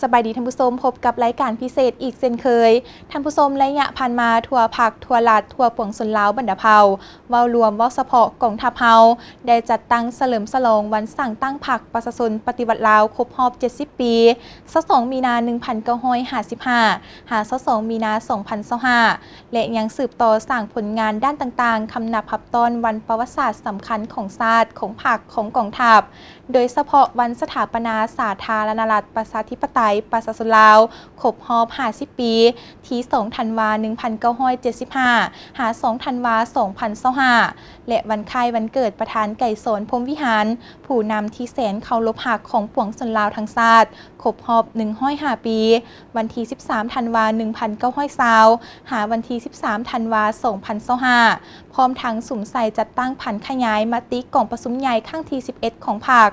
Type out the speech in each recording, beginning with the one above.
สบายดีท่านผู้ชมพบกับรายการพิเศษอีกเช่นเคยท่านผู้ชมระยะผ่านมาทัวผักทัวลัดทัวปวงสนลาวบรรดาเผาเว้ารวมเว้าเฉพาะกองทัพเฮาได้จัดตั้งเฉลิมฉลองวันสั่งตั้งผักประชาชนปฏิวัติลาวครบรอบ70 ปี22 มีนา 1955 หา22 มีนา 2025 และยังสืบต่อสร้างผลงานด้านต่างๆคำนับพับต้นวันประวัติศาสตร์สำคัญของชาติของผักของกองทัพโดยเฉพาะวันสถาปนาสาธารณรัฐประชาธิปไตยประชาชนลาวครบรอบ50 ปีที่2 ธันวาคม 1975 หา 2 ธันวาคม 2025 และวันคล้ายวันเกิดประธานไก่สนพรหมวิหารผู้นำที่แสนเคารพรักของปวงชนลาวทั้งชาติครบรอบ105 ปี วันที่ 13 ธันวาคม 1920 หาวันที่ 13 ธันวาคม 2025 พร้อมทั้งสุ่มใส่จัดตั้งผันขยายมติกล่องประชุมใหญ่ครั้งที่ 11 ของพรรค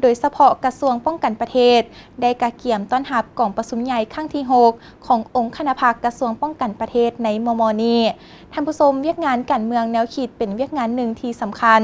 โดยเฉพาะกระทรวงป้องกันประเทศได้กระเกี่ยมต้อนรับกล่องประชุมใหญ่ครั้งที่ 6 ขององค์คณะพรรคกระทรวงป้องกันประเทศในมม.นี้ท่านผู้ชมเวียกงานการเมืองแนวขีดเป็นเวียกงานหนึ่งที่สำคัญ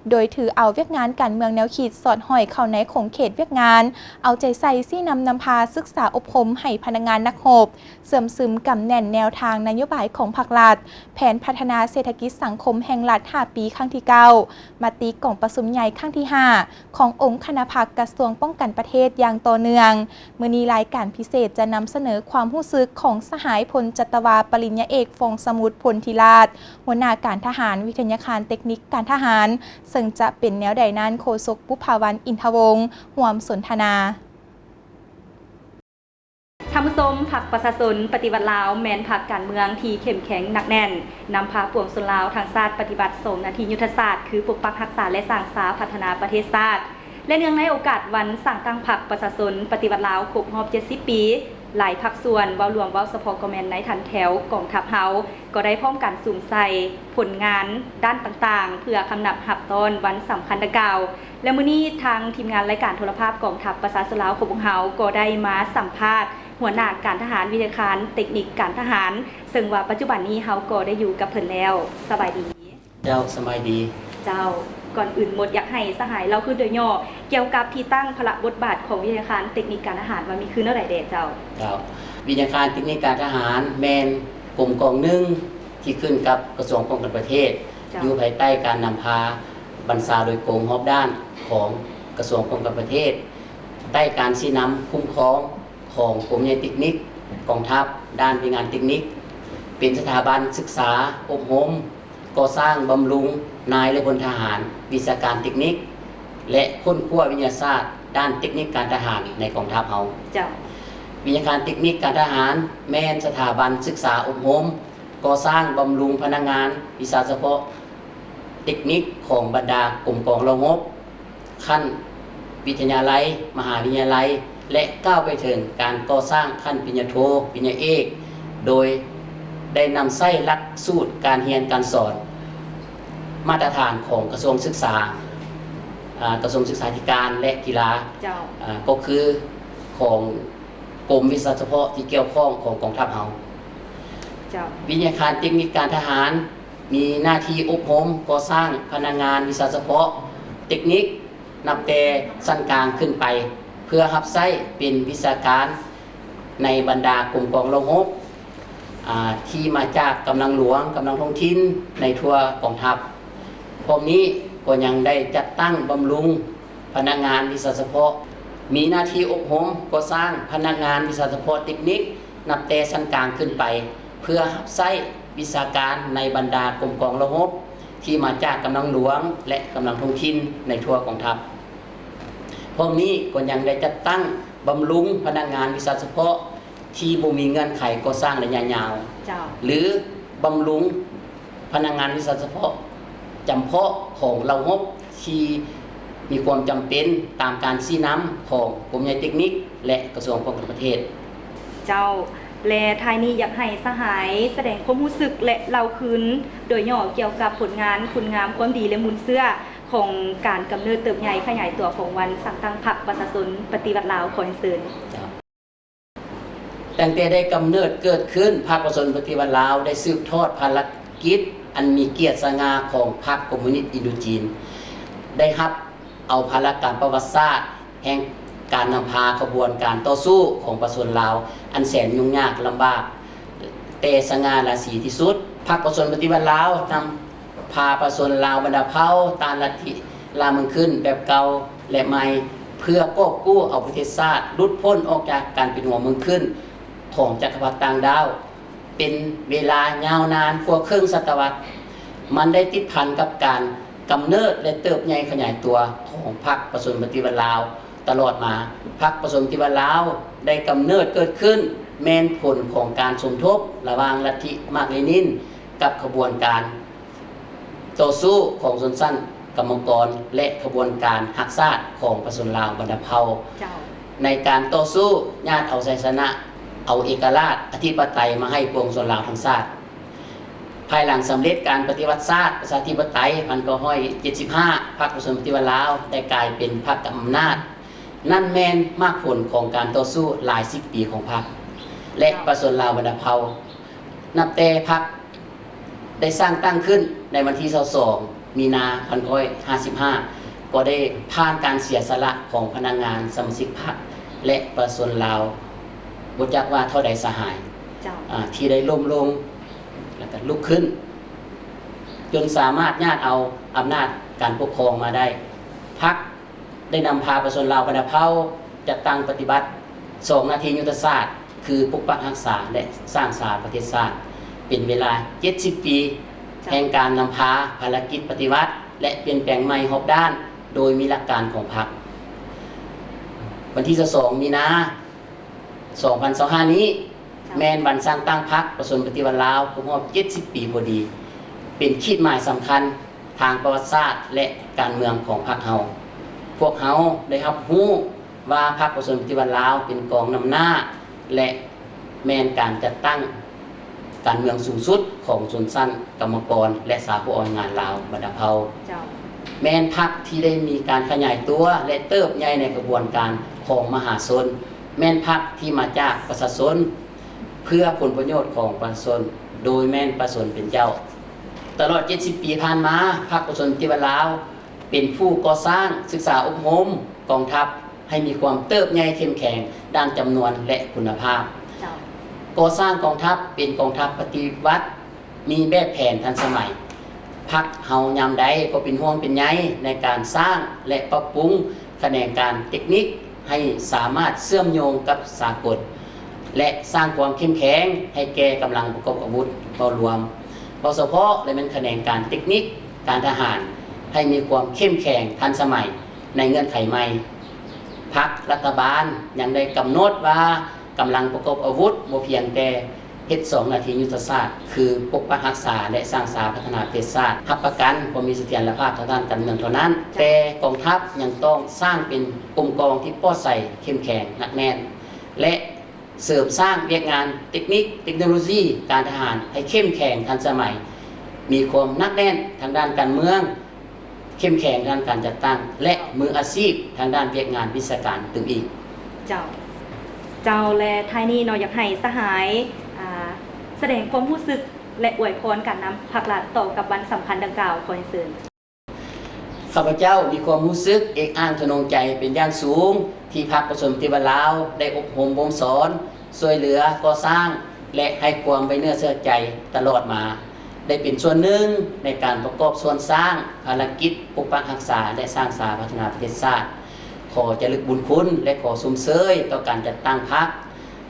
โดยถือเอาเวียกงานการเมืองแนวขีดสอดห้อยเข้าในของเขตเวียกงานเอาใจใส่ซี่นำพาศึกษาอบรมให้พนักงานนักรบเสริมซึมกำแน่นแนวทางนโยบายของภาครัฐแผนพัฒนาเศรษฐกิจสังคมแห่งรัฐ5 ปีครั้งที่ 9 มติกล่องประชุมใหญ่ครั้งที่ 5 ขององค์คณะพรรคกระทรวงป้องกันประเทศอย่างต่อเนื่องมื้อนี้รายการพิเศษจะนำเสนอความรู้สึกของสหายพลจัตวาปริญญาเอกฟองสมุทรพลธิราชหัวหน้าการทหารวิทยาคารเทคนิคการทหารซึ่งจะเป็นแนวใดนั้นโฆษกบุภาวันอินทวงศ์ร่วมสนทนาท่านผู้ชมพรรคประชาชนปฏิวัติลาวแมนพรรคการเมืองที่เข้มแข็งหนักแน่นนำพาปวงชนลาวทางชาติปฏิบัติ2 นาทียุทธศาสตร์คือปกปักรักษาและสร้างสาพัฒนาประเทศชาติและเนื่องในโอกาสวันสั่งตั้งพรรคประชาชนปฏิวัติลาวครบรอบ70 ปีหลายภาคส่วนเว้ารวมเว้าเฉพาะก็แม่นในทันแถวกองทัพเฮาก็ได้พร้อมกันสุ่มใส่ผลงานด้านต่างๆเพื่อคำนับหับต้นวันสำคัญดังกล่าวและมื้อนี้ทางทีมงานรายการโทรภาพกองทัพประชาชนลาวของพวกเฮาก็ได้มาสัมภาษณ์หัวหน้าการทหารวิทยาคารเทคนิคการทหารซึ่งว่าปัจจุบันนี้เฮาก็ได้อยู่กับเพิ่นแล้วสบายดีเจ้าสบายดีเจ้าก่อนอื่นหมดอยากให้สหายเราคือโดยย่อเกี่ยวกับที่ตั้งพระบทบาทของวิทยาคารเทคนิคการทหารว่ามีคือเท่าไหร่เด้เจ้าวิทยาคารเทคนิคการทหารแมนกลุ่มกองหนึ่งที่ขึ้นกับกระทรวงป้องกันประเทศอยู่ภายใต้การนำพาบัญชาโดยกรมรอบด้านของกระทรวงป้องกันประเทศใต้การชี้นำคุ้มครองของกรมวิทยาเทคนิคกองทัพด้านวิงานเทคนิคเป็นสถาบันศึกษาอบรมก่อสร้างบำรุงนายและพลทหารวิชาการเทคนิคและค้นคว้าวิทยาศาสตร์ด้านเทคนิคการทหารในกองทัพเฮาวิทยาการเทคนิคการทหารแม่นสถาบันศึกษาอบรมก่อสร้างบำรุงพนักงานวิชาเฉพาะเทคนิคของบรรดากรมกองรบขั้นวิทยาลัยมหาวิทยาลัยและก้าวไปถึงการก่อสร้างขั้นปริญญาโทปริญญาเอกโดยได้นำใช้หลักสูตรการเรียนการสอนมาตรฐานของกระทรวงศึกษากระทรวงศึกษาธิการและกีฬาก็คือของกรมวิชาเฉพาะที่เกี่ยวข้องของกองทัพเฮาวิทยาคารเทคนิคการทหารมีหน้าที่อบรมก่อสร้างพนักงานวิชาเฉพาะเทคนิคนับแต่ชั้นกลางขึ้นไปเพื่อรับใช้เป็นวิชาการในบรรดากรมกองรบที่มาจากกำลังหลวงกำลังท้องถิ่นในทั่วกองทัพพวกนี้ก็ยังได้จัดตั้งบำรุงพนักงานวิชาเฉพาะมีหน้าที่อบรมก่อสร้างพนักงานวิชาเฉพาะเทคนิคนับแต่ชั้นกลางขึ้นไปเพื่อรับใช้วิชาการในบรรดากรมกองรบที่มาจากกำลังหลวงและกำลังท้องถิ่นในทั่วกองทัพพวกนี้ก็ยังได้จัดตั้งบำรุงพนักงานวิชาเฉพาะที่บ่มีเงื่อนไขก่อสร้างระยะยาวหรือบำรุงพนักงานวิชาเฉพาะจำเพาะของเรางบที่มีความจำเป็นตามการชี้นำของกรมวิทยาเทคนิคและกระทรวงป้องกันประเทศเจ้าและท้ายนี้อยากให้สหายแสดงความรู้สึกและเล่าคืนโดยย่อเกี่ยวกับผลงานคุณงามความดีและมูลเสื้อของการกำเนิดเติบใหญ่ขยายตัวของวันสั่งตั้งพรรคประชาชนปฏิวัติลาวขอเชิญตั้งแต่ได้กำเนิดเกิดขึ้นพรรคประชาชนปฏิวัติลาวได้สืบทอดภารกิจอันมีเกียรติสง่าของพรรคคอมมิวนิสต์อินโดจีนได้รับเอาภารการประวัติศาสตร์แห่ง การนำพาขบวนการต่อสู้ของประชาชนลาวอันแสนยุ่งยากลำบากแต่สง่าราศีที่สุดพรรคประชาชนปฏิวัติลาวนำพาประชาชนลาวบรรดาเผ่าตามลัทธิลาเมืองขึ้นแบบเก่าและใหม่เพื่อกอบกู้เอาประเทศชาติหลุดพ้นออกจากการเป็นหัวเมืองขึ้นของจักรพรรดิต่างดาวเป็นเวลายาวนานกว่าครึ่งศตวรรษมันได้ติดพันกับการกำเนิดและเติบใหญ่ขยายตัวของพรรคประชาชนปฏิวัติลาวตลอดมาพรรคประชาชนปฏิวัติลาวได้กำเนิดเกิดขึ้นแม่นผลของการสมทบระหว่างลัทธิมาร์กเลนินกับขบวนการต่อสู้ของชนชั้นกรรมกรและขบวนการหักษาตของประชาชนลาวบรรดาเผ่าในการต่อสู้ญาติเอาชัยชนะเอาเอกราชอธิปไตยมาให้ปวงชนลาวทั้งชาติภายหลังสำเร็จการปฏิวัติชาติประชาธิปไตย1975พรรคประชาชนปฏิวัติลาวได้กลายเป็นพรรคกำอำนาจนั่นแม่นมากผลของการต่อสู้หลาย10ปีของพรรคและประชาชนลาวบรรดาเผ่านับแต่พรรคได้สร้างตั้งขึ้นในวันที่22มีนา1955ก็ได้ผ่านการเสียสละของพนักงานสมาชิกพรรคและประชาชนลาวบ่จักว่าเท่าใดสหายที่ได้ล้มลงแล้วก็ลุกขึ้นจนสามารถญาติเอาอำนาจการปกครองมาได้พรรคได้นำพาประชาชนลาวบรรดาเผ่าจัดตั้งปฏิบัติ2นาทียุทธศาสตร์คือปกปักรักษาและสร้างสรรค์ประเทศชาติเป็นเวลา70ปีแห่งการนำพาภารกิจปฏิวัติและเปลี่ยนแปลงใหม่รอบด้านโดยมีหลักการของพรรควันที่22มีนา2025นี้แม่นวันสร้างตั้งพรรคประชาชนปฏิวัติลาวครบรอบ70ปีพอดีเป็นขีดหมายสำคัญทางประวัติศาสตร์และการเมืองของพรรคเฮาพวกเฮาได้รับรู้ว่าพรรคประชาชนปฏิวัติลาวเป็นกองนำหน้าและแม่นการจัดตั้งการเมืองสูงสุดของชนชั้นกรรมกรและสาผู้อ่อนงานลาวบรรดาเผ่าแม่นพรรคที่ได้มีการขยายตัวและเติบใหญ่ในกระบวนการของมหาชนแม่นพรรคที่มาจากประชาชนเพื่อผลประโยชน์ของประชาชนโดยแม่นประชาชนเป็นเจ้าตลอด70ปีผ่านมาพรรคประชาชนปฏิวัติลาวเป็นผู้ก่อสร้างศึกษาอบรมกองทัพให้มีความเติบใหญ่เข้มแข็งด้านจำนวนและคุณภาพก่อสร้างกองทัพเป็นกองทัพปฏิวัติมีแบบแผนทันสมัยพรรคเฮายามใดก็เป็นห่วงเป็นใยในการสร้างและปรับปรุงแขนงการเทคนิคให้สามารถเชื่อมโยงกับสากลและสร้างความเข้มแข็งให้แก่กำลังประกอบอาวุธต่อรวมโดยเฉพาะและเป็นแขนงการเทคนิคการทหารให้มีความเข้มแข็งทันสมัยในเงื่อนไขใหม่พรรครัฐบาลยังได้กำหนดว่ากำลังประกอบอาวุธบ่เพียงแต่เฮ็ด2นาทียุทธศาสตร์คือปกปักรักษาและสร้างสรรค์พัฒนาประเทศชาติรับประกันความมีเสถียรภาพทางด้านการเมืองเท่านั้นแต่กองทัพยังต้องสร้างเป็นกลุ่มกองที่ปลอดใสเข้มแข็งหนักแน่นและเสริมสร้างเวียกงานเทคนิคเทคโนโลยีการทหารให้เข้มแข็งทันสมัยมีความหนักแน่นทางด้านการเมืองเข้มแข็งด้านการจัดตั้งและมืออาชีพทางด้านเวียกงานวิชาการตึงอีกเจ้าและท้ายนี้เนาะอยากให้สหายแสดงความรู้สึกและอวยพรการนำพรรครัฐต่อกับวันสำคัญดังกล่าวขอเชิญข้าพเจ้ามีความรู้สึกเอกอ้างทนงใจเป็นอย่างสูงที่พรรคประชาชนปฏิวัติลาวได้อบรมบ่มสอนช่วยเหลือก่อสร้างและให้ความไว้เนื้อเชื่อใจตลอดมาได้เป็นส่วนหนึ่งในการประกอบส่วนสร้างภารกิจปกปักรักษาและสร้างสรรค์พัฒนาประเทศชาติขอเจริญบุญคุณและขอสมเสยต่อการจัดตั้งพรรค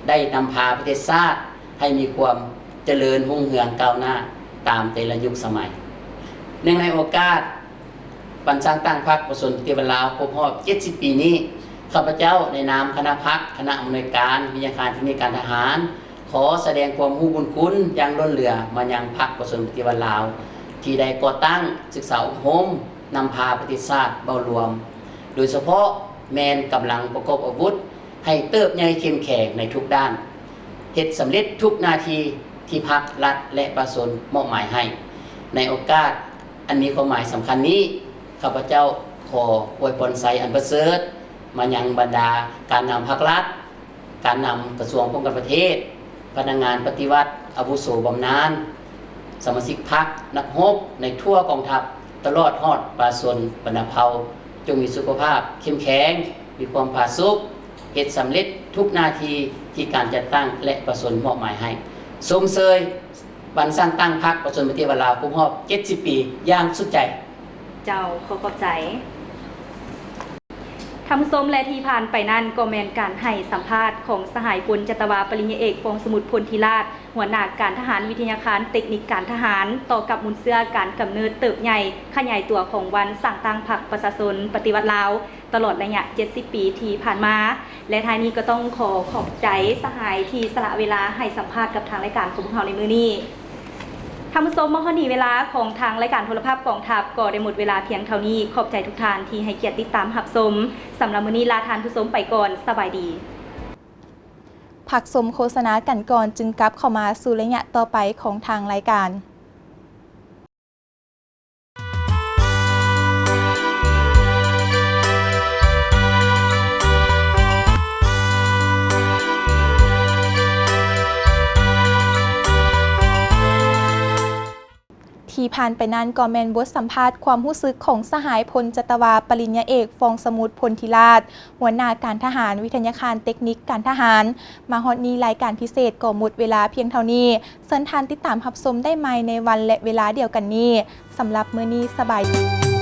ได้นำพาประเทศชาติให้มีความเจริญรุ่งเรืองก้าวหน้าตามแต่ละยุคสมัยเนื่องในโอกาสวันสร้างตั้งพรรคประชาชนปฏิวัติลาวครบรอบ70ปีนี้ข้าพเจ้าในนามคณะพรรคคณะอำนวยการวิทยาการเทคนิคการทหารขอแสดงความรู้บุญคุณอย่างล้นเหลือมายังพรรคประชาชนปฏิวัติลาวที่ได้ก่อตั้งศึกษาอบรมนำพาประเทศชาติเบ้ารวมโดยเฉพาะแมนกำลังประกอบอาวุธให้เติบใหญ่เข้มแข็งในทุกด้านเฮ็ดสำเร็จทุกนาทีที่พรรครัฐและประชาชนมอบหมายให้ในโอกาสอันมีความหมายสำคัญนี้ข้าพเจ้าขออวยพรไสอันประเสริฐมายังบรรดาการนำพรรครัฐการนำกระทรวงป้องกันประเทศพนักงานปฏิวัติอาวุโสบำนาญสมาชิกพรรคนักรบในทั่วกองทัพตลอดฮอดประชาชนบรรดาเผ่าจงมีสุขภาพเข้มแข็งมีความผาสุก เฮ็ดสำเร็จทุกนาทีที่การจัดตั้งและประสนมอบหมายให้สมเสยวันสร้างตั้งพรรคประชาชนปฏิวัติลาวครบรอบ70 ปีอย่างสุดใจเจ้าขอบใจทำส้มและที่ผ่านไปนั่นก็แมนการให้สัมภาษณ์ของสหายพลจัตวาปริญญาเอกฟองสมุทรพลธิราชหัวหน้าการทหารวิทยาคารเทคนิคการทหารต่อกับมุนเสื้อการกำเนิดเติบใหญ่ขยายตัวของวันสร้างตั้งพรรคประชาชนปฏิวัติลาวตลอดระยะ70 ปีที่ผ่านมาและท้ายนี้ก็ต้องขอบใจสหายที่สละเวลาให้สัมภาษณ์กับทางรายการของพวกเราในมื้อนี้ทำส้มมหนีเวลาของทางรายการโทรภาพกองทัพก็ได้หมดเวลาเพียงเท่านี้ขอบใจทุกท่านที่ให้เกียรติติดตามรับชมสำหรับมื้อนี้ลาทานผู้ชมไปก่อนสบายดีผักสมโฆษณากันก่อนจึงกลับเข้ามาสู่ระยะต่อไปของทางรายการที่ผ่านไปนั้นก็แมนบทสัมภาษณ์ความรู้สึกของสหายพลจัตวาปริญญาเอกฟองสมุทรพลธิราชหัวหน้าการทหารวิทยาคารเทคนิคการทหารมาฮอดนี้รายการพิเศษก็หมดเวลาเพียงเท่านี้เชิญท่านติดตามรับชมได้ใหม่ในวันและเวลาเดียวกันนี้สำหรับมื้อนี้สบายดี